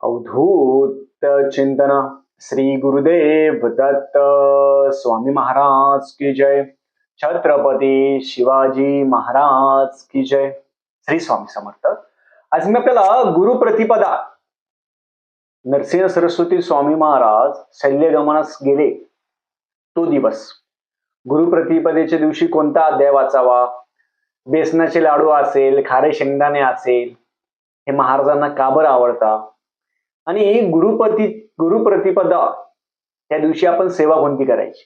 अवधूत चिंतन श्री गुरुदेव दत्त स्वामी महाराज की जय. छत्रपती शिवाजी महाराज की जय. श्री स्वामी समर्थ. आज मी आपल्याला गुरुप्रतिपदा नरसिंह सरस्वती स्वामी महाराज शल्यगमनास गेले तो दिवस, गुरुप्रतिपदेच्या दिवशी कोणता अध्याय वाचावा, बेसनाचे लाडू असेल, खारे शेंगदाणे असेल, हे महाराजांना का बरं आवडतात, आणि गुरुप्रतिपदा त्या दिवशी आपण सेवा कोणती करायची.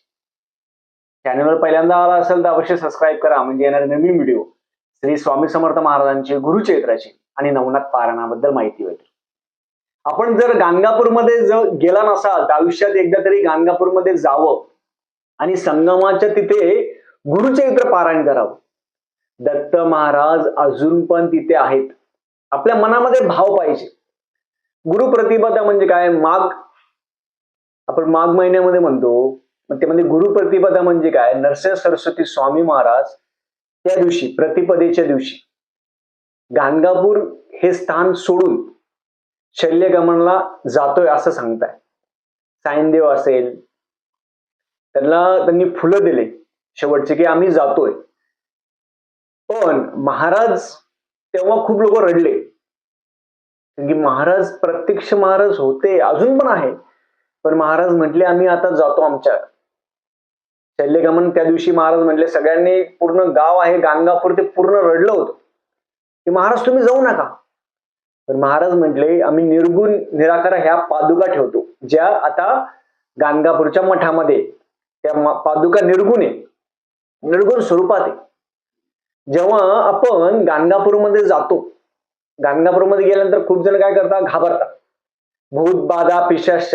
चॅनलवर पहिल्यांदा आला असेल तर अवश्य सबस्क्राईब करा, म्हणजे येणारे नवीन व्हिडिओ श्री स्वामी समर्थ महाराजांचे गुरुचरित्राची आणि नवनाथ पारायणाबद्दल माहिती होईल. आपण जर गाणगापूरमध्ये गेला नसाल तर आयुष्यात एकदा तरी गाणगापूरमध्ये जावं आणि संगमाच्या तिथे गुरुचरित्र पारायण करावं. दत्त महाराज अजून पण तिथे आहेत. आपल्या मनामध्ये भाव पाहिजे. गुरुप्रतिपदा म्हणजे काय? आपण माघ महिन्यामध्ये म्हणतो, मग त्यामध्ये गुरुप्रतिपदा म्हणजे काय? नरसिंह सरस्वती स्वामी महाराज त्या दिवशी, प्रतिपदेच्या दिवशी गाणगापूर हे स्थान सोडून शल्यगमनला जातोय असं सांगताय. सायनदेव असेल, त्यांनी फुलं दिले शेवटचे की आम्ही जातोय. पण महाराज तेव्हा खूप लोक रडले, की महाराज प्रत्यक्ष महाराज होते, अजून पण आहे, पण महाराज म्हटले आम्ही आता जातो आमच्या शल्यगमन. त्या दिवशी महाराज म्हटले, सगळ्यांनी, पूर्ण गाव आहे गाणगापूर ते पूर्ण रडलं होतं की महाराज तुम्ही जाऊ नका. तर महाराज म्हटले आम्ही निर्गुण निराकार ह्या पादुका ठेवतो, ज्या आता गाणगापूरच्या मठामध्ये त्या पादुका निर्गुण आहे, निर्गुण स्वरूपात आहे. जेव्हा आपण गाणगापूरमध्ये जातो, गाणगापूरमध्ये गेल्यानंतर खूप जण काय करतात, घाबरतात. भूत बाधा पिशाच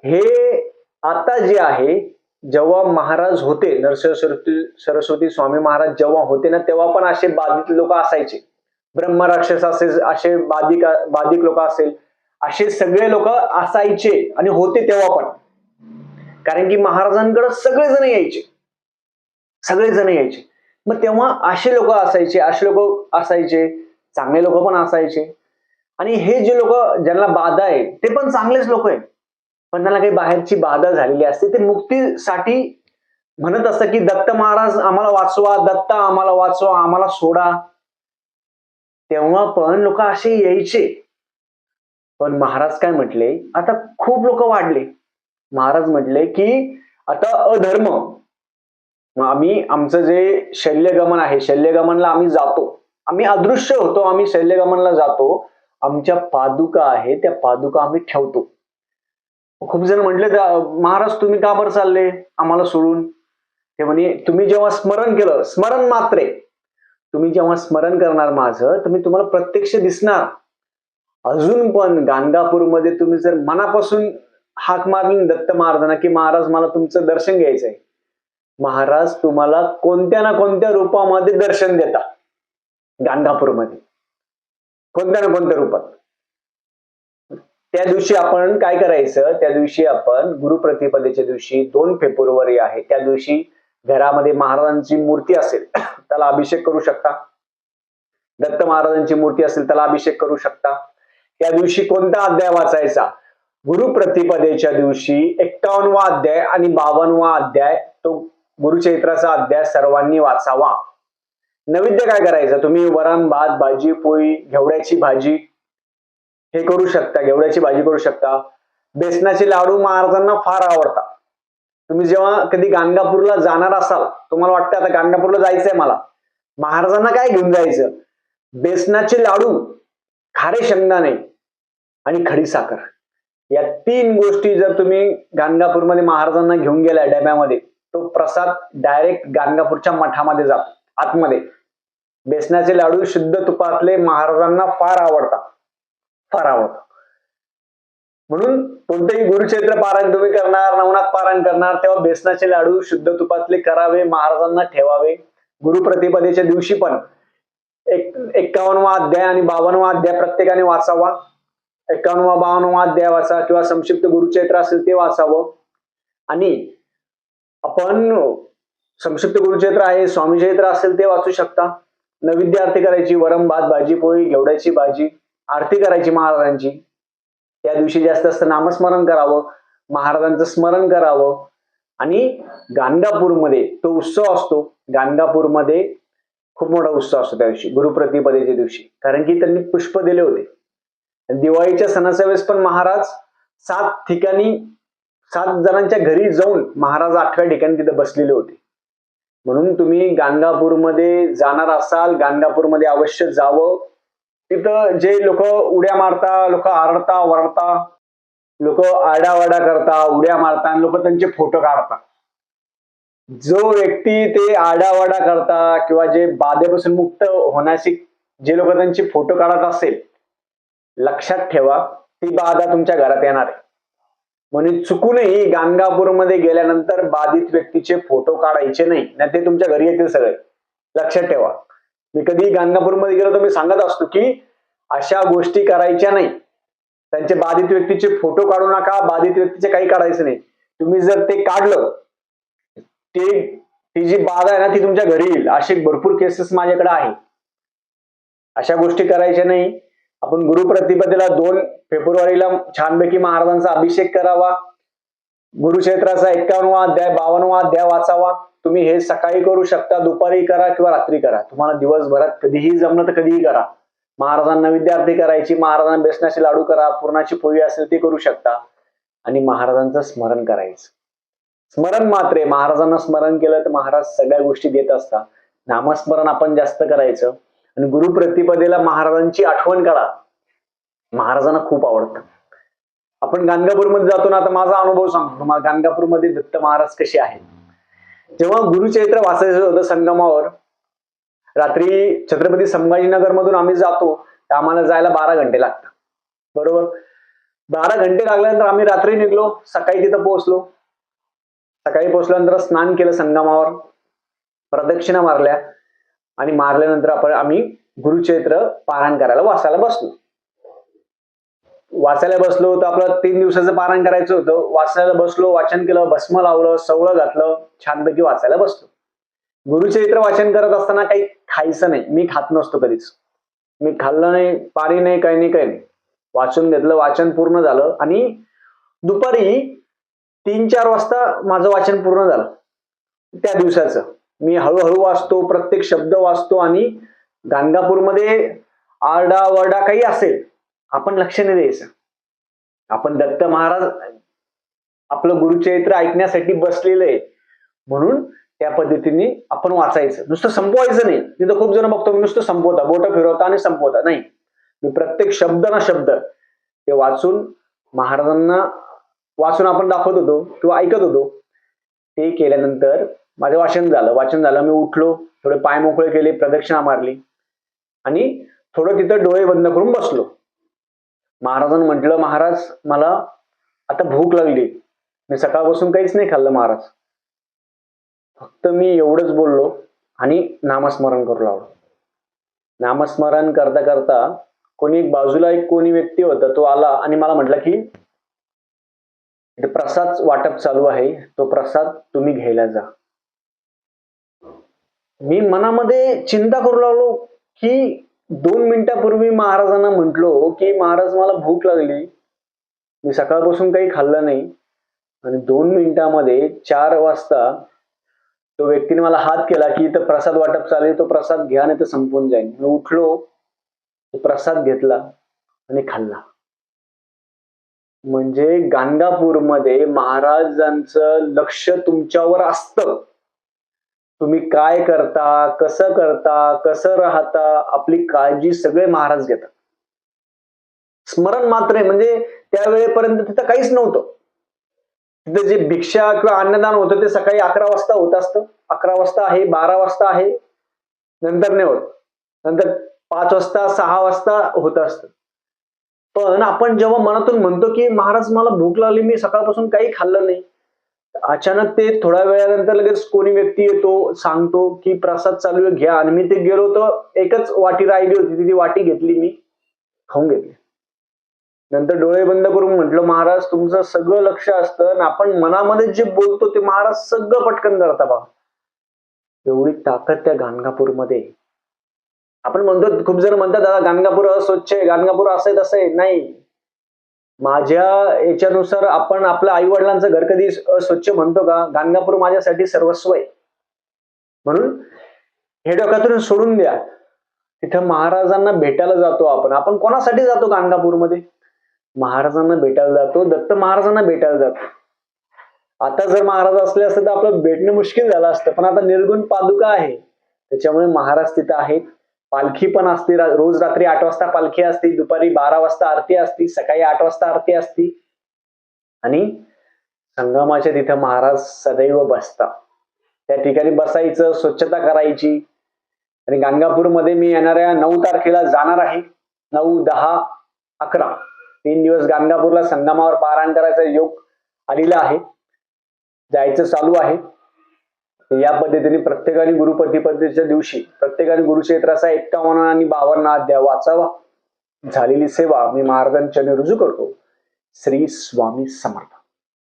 हे आता जे आहे, जेव्हा महाराज होते नरसिंह सरस्वती स्वामी महाराज जेव्हा होते ना, तेव्हा पण असे बाधित लोक असायचे. ब्रह्मराक्षस असेल, असे बाधिक लोक असेल, असे सगळे लोक असायचे आणि होते तेव्हा पण. कारण की महाराजांकडे सगळेजण यायचे. मग तेव्हा असे लोक असायचे, चांगले लोक पण असायचे. आणि हे जे लोक ज्यांना बाधा आहे ते पण चांगलेच लोक आहेत, पण त्यांना काही बाहेरची बाधा झालेली असते. ते मुक्तीसाठी म्हणत असतात की दत्त महाराज आम्हाला वाचवा, दत्ता आम्हाला वाचवा, आम्हाला सोडा. तेव्हा पण लोक असे यायचे. पण महाराज काय म्हटले, आता खूप लोक वाढले. महाराज म्हटले की आता अधर्म, आम्ही आमचं जे शल्यगमन आहे, शल्यगमनला आम्ही जातो, आम्ही अदृश्य होतो, आम्ही शल्यगमनला जातो, आमच्या पादुका आहे त्या पादुका आम्ही ठेवतो. खूप जण म्हटले महाराज तुम्ही का बरं चालले आम्हाला सोडून? ते म्हणे तुम्ही जेव्हा स्मरण केलं, स्मरण मात्रे, तुम्ही जेव्हा स्मरण करणार माझं तर मी तुम्हाला प्रत्यक्ष दिसणार. अजून पण गाणगापूरमध्ये तुम्ही जर मनापासून हाक मारली दत्त महाराजांना की महाराज मला तुमचं दर्शन घ्यायचंय, महाराज तुम्हाला कोणत्या ना कोणत्या रूपामध्ये दर्शन देतात. गाणगापूरमध्ये कोणत्या ना कोणत्या रूपात. त्या दिवशी आपण काय करायचं, त्या दिवशी आपण गुरुप्रतिपदेच्या दिवशी 2 फेब्रुवारी आहे, त्या दिवशी घरामध्ये महाराजांची मूर्ती असेल त्याला अभिषेक करू शकता. दत्त महाराजांची मूर्ती असेल त्याला अभिषेक करू शकता. त्या दिवशी कोणता अध्याय वाचायचा? गुरुप्रतिपदेच्या दिवशी 51वा अध्याय आणि 52वा अध्याय, तो गुरुचरित्राचा अध्याय सर्वांनी वाचावा. नैवेद्य काय करायचं? तुम्ही वरण भात भाजी पोळी घेवड्याची भाजी हे करू शकता, घेवड्याची भाजी करू शकता. बेसनाचे लाडू महाराजांना फार आवडतात. तुम्ही जेव्हा कधी गाणगापूरला जाणार असाल, तुम्हाला वाटतं आता गाणगापूरला जायचंय मला, महाराजांना काय घेऊन जायचं? बेसनाचे लाडू, खारे शेंगदाणे आणि खडी साखर, या 3 गोष्टी जर तुम्ही गाणगापूरमध्ये महाराजांना घेऊन गेलाय डब्यामध्ये, तो प्रसाद डायरेक्ट गाणगापूरच्या मठामध्ये जातो आतमध्ये. बेसनाचे लाडू शुद्ध तुपातले महाराजांना फार आवडतात. म्हणून कोणतेही गुरुचरित्र पारायण तुम्ही करणार, नवनाथ पारायण करणार, तेव्हा बेसनाचे लाडू शुद्ध तुपातले करावे, महाराजांना ठेवावे. गुरुप्रतिपदेच्या दिवशी पण 51वा अध्याय आणि 52वा अध्याय प्रत्येकाने वाचावा. 51वा 52वा अध्याय वाचा किंवा संक्षिप्त गुरुचरित्र असेल ते वाचावं. आणि आपण संक्षिप्त गुरुचरित्र आहे, स्वामी चरित्र असेल ते वाचू शकता. नैवेद्य आरती करायची, वरण भात भाजी पोळी घेवड्याची भाजी आरती करायची महाराजांची. त्या दिवशी जास्त नामस्मरण करावं, महाराजांचं स्मरण करावं. आणि गाणगापूरमध्ये तो उत्सव असतो. गाणगापूरमध्ये खूप मोठा उत्सव असतो त्या दिवशी, गुरुप्रतिपदेच्या दिवशी, कारण की त्यांनी पुष्प दिले होते. दिवाळीच्या सणाच्या वेळेस पण महाराज 7 जणांच्या घरी जाऊन महाराज 8व्या ठिकाणी तिथे बसलेले होते. म्हणून तुम्ही गाणगापूरमध्ये जाणार असाल, गाणगापूरमध्ये अवश्य जावं. तिथं जे लोक उड्या मारता, लोक आरडता वरडता, लोक आरडाओरडा करता, उड्या मारता, लोक त्यांचे फोटो काढतात. जो व्यक्ती ते आरडाओरडा करता किंवा जे बाधेपासून मुक्त होण्याची जे लोक त्यांचे फोटो काढत असेल, लक्षात ठेवा ती बाधा तुमच्या घरात येणार आहे. म्हणून चुकूनही गाणगापूरमध्ये गेल्यानंतर बाधित व्यक्तीचे फोटो काढायचे नाही, नाही ते तुमच्या घरी येतील सगळे. लक्षात ठेवा. मी कधी गाणगापूरमध्ये गेलो तर मी सांगत असतो की अशा गोष्टी करायच्या नाही. त्यांचे बाधित व्यक्तीचे फोटो काढू नका, बाधित व्यक्तीचे काही काढायचं नाही. तुम्ही जर ते काढलं, ती जी बाधा आहे ना ती तुमच्या घरी येईल. असे भरपूर केसेस माझ्याकडे आहे. अशा गोष्टी करायच्या नाही. आपण गुरुप्रतिपदेला 2 फेब्रुवारीला छानपैकी महाराजांचा अभिषेक करावा. गुरुचरित्राचा 51वा अध्याय 52वा अध्याय वाचावा. तुम्ही हे सकाळी करू शकता, दुपारी करा किंवा रात्री करा. तुम्हाला दिवसभरात कधीही जमलं तर कधीही करा. महाराजांना विद्यार्थी करायची, महाराजांना बेसनाचे लाडू करा, पुरणाची पोळी असेल ते करू शकता. आणि महाराजांचं स्मरण करायचं. स्मरण मात्रे, महाराजांना स्मरण केलं तर महाराज सगळ्या गोष्टी देत असतात. नामस्मरण आपण जास्त करायचं. आणि गुरुप्रतिपदेला महाराजांची आठवण करा. महाराजांना खूप आवडतं. आपण गाणगापूरमध्ये जातो ना, आता माझा अनुभव सांगतो तुम्हाला. गाणगापूरमध्ये दत्त महाराज कसे आहेत. जेव्हा गुरुचरित्र वाचायचं होतं संगमावर, रात्री छत्रपती संभाजीनगर मधून आम्ही जातो, तर आम्हाला जायला 12 घंटे लागतात. बरोबर. 12 घंटे लागल्यानंतर आम्ही रात्री निघलो, सकाळी तिथं पोहोचलो. सकाळी पोहोचल्यानंतर स्नान केलं संगमावर, प्रदक्षिणा मारल्या आणि मारल्यानंतर आम्ही गुरुचरित्र पारायण करायला वाचायला बसलो. तर आपलं 3 दिवसाचं पारायण करायचं होतं. वाचायला बसलो, वाचन केलं, भस्म लावलं, सवळं घातलं, छानपैकी वाचायला बसलो. गुरुचरित्र वाचन करत असताना काही खायचं नाही. मी खात नसतो कधीच. मी खाल्लं नाही, पाणी नाही, काही नाही. वाचून घेतलं, वाचन पूर्ण झालं आणि दुपारी 3-4 वाजता माझं वाचन पूर्ण झालं. त्या दिवसाचं मी हळूहळू वाचतो, प्रत्येक शब्द वाचतो. आणि गाणगापूरमध्ये आरडाओरडा काही असेल, आपण लक्ष नाही द्यायचं. आपण दत्त महाराज आपलं गुरुचरित्र ऐकण्यासाठी बसलेलं आहे, म्हणून त्या पद्धतीने आपण वाचायचं. नुसतं संपवायचं नाही. तिथं खूप जण बघतो नुसतं संपवता, बोटं फिरवता आणि संपवता. नाही, मी प्रत्येक शब्द ना शब्द ते वाचून महाराजांना वाचून आपण दाखवत होतो किंवा ऐकत होतो. ते केल्यानंतर माझं वाचन झालं. मी उठलो, थोडे पाय मोकळे केले, प्रदक्षिणा मारली आणि थोडं तिथं डोळे बंद करून बसलो. महाराजांना म्हटलं, महाराज मला आता भूक लागली. मी सकाळपासून काहीच नाही खाल्लं महाराज. फक्त मी एवढंच बोललो आणि नामस्मरण करू लागलो. नामस्मरण करता करता बाजूला कोणी व्यक्ती होता, तो आला आणि मला म्हटलं की प्रसाद वाटप चालू आहे, तो प्रसाद तुम्ही घ्यायला जा. मी मनामध्ये चिंता करू लागलो की 2 मिनिटापूर्वी महाराजांना म्हटलो की महाराज मला भूक लागली, मी सकाळपासून काही खाल्लं नाही, आणि 2 मिनिटामध्ये 4 वाजता तो व्यक्तीने मला हात केला की इथं प्रसाद वाटप चालू आहे, तो प्रसाद घ्या नाही तर संपून जाईल. मी उठलो, तो प्रसाद घेतला आणि खाल्ला. म्हणजे गाणगापूरमध्ये महाराजांचं लक्ष तुमच्यावर असतं. तुम्ही काय करता, कसं राहता, आपली काळजी सगळे महाराज घेतात. स्मरण मात्र म्हणजे त्या वेळेपर्यंत तिथं काहीच नव्हतं. तिथं जे भिक्षा किंवा अन्नदान होतं ते सकाळी 11 वाजता होत असतं. 11 वाजता आहे, 12 वाजता आहे, नंतर नाही होत. नंतर 5 वाजता, 6 वाजता होत असतं. पण आपण जेव्हा मनातून म्हणतो की महाराज मला भूक लागली, मी सकाळपासून काही खाल्लं नाही, अचानक ते थोड्या वेळानंतर लगेच कोणी व्यक्ती येतो, सांगतो की प्रसाद चालू आहे, घ्या. आणि मी ते गेलो तर एकच वाटी राहिली होती, ती वाटी घेतली, मी खाऊन घेतली. नंतर डोळे बंद करून म्हटलं, महाराज तुमचं सगळं लक्ष असतं आणि आपण मनामध्ये जे बोलतो ते महाराज सगळं पटकन करता बघा. एवढी ताकद त्या गाणगापूरमध्ये. आपण म्हणतो, खूप जण म्हणतात दादा गाणगापूर अस्वच्छ आहे, गाणगापूर असं आहे तसं आहे. नाही, माझ्या याच्यानुसार आपण आपल्या आई वडिलांचं घर कधी अस्वच्छ म्हणतो का? गाणगापूर माझ्यासाठी सर्वस्व आहे. म्हणून हे डोक्यातून सोडून द्या. तिथं महाराजांना भेटायला जातो आपण. आपण कोणासाठी जातो गाणगापूरमध्ये? महाराजांना भेटायला जातो, दत्त महाराजांना भेटायला जातो. आता जर महाराज असले असते तर आपलं भेटणं मुश्किल झालं असतं, पण आता निर्गुण पादुका आहे, त्याच्यामुळे महाराज तिथं आहेत. पालखी पण असते, रोज रात्री 8 वाजता पालखी असते, दुपारी 12 वाजता आरती असते, सकाळी 8 वाजता आरती असते. आणि संगमाच्या तिथं महाराज सदैव बसतात. त्या ठिकाणी बसायचं, स्वच्छता करायची. आणि गाणगापूरमध्ये मी येणाऱ्या 9 तारखेला जाणार आहे. 9, 10, 11 3 दिवस गाणगापूरला संगमावर पारायण करायचा योग आलेला आहे. जायचं चालू आहे. या पद्धतीने प्रत्येकाने गुरुप्रतिपदेच्या दिवशी प्रत्येकाने गुरुक्षेत्राचा 51 आणि 52 अध्याय वाचावा. झालेली सेवा मी महाराजांच्या रुजू करतो. श्री स्वामी समर्थ.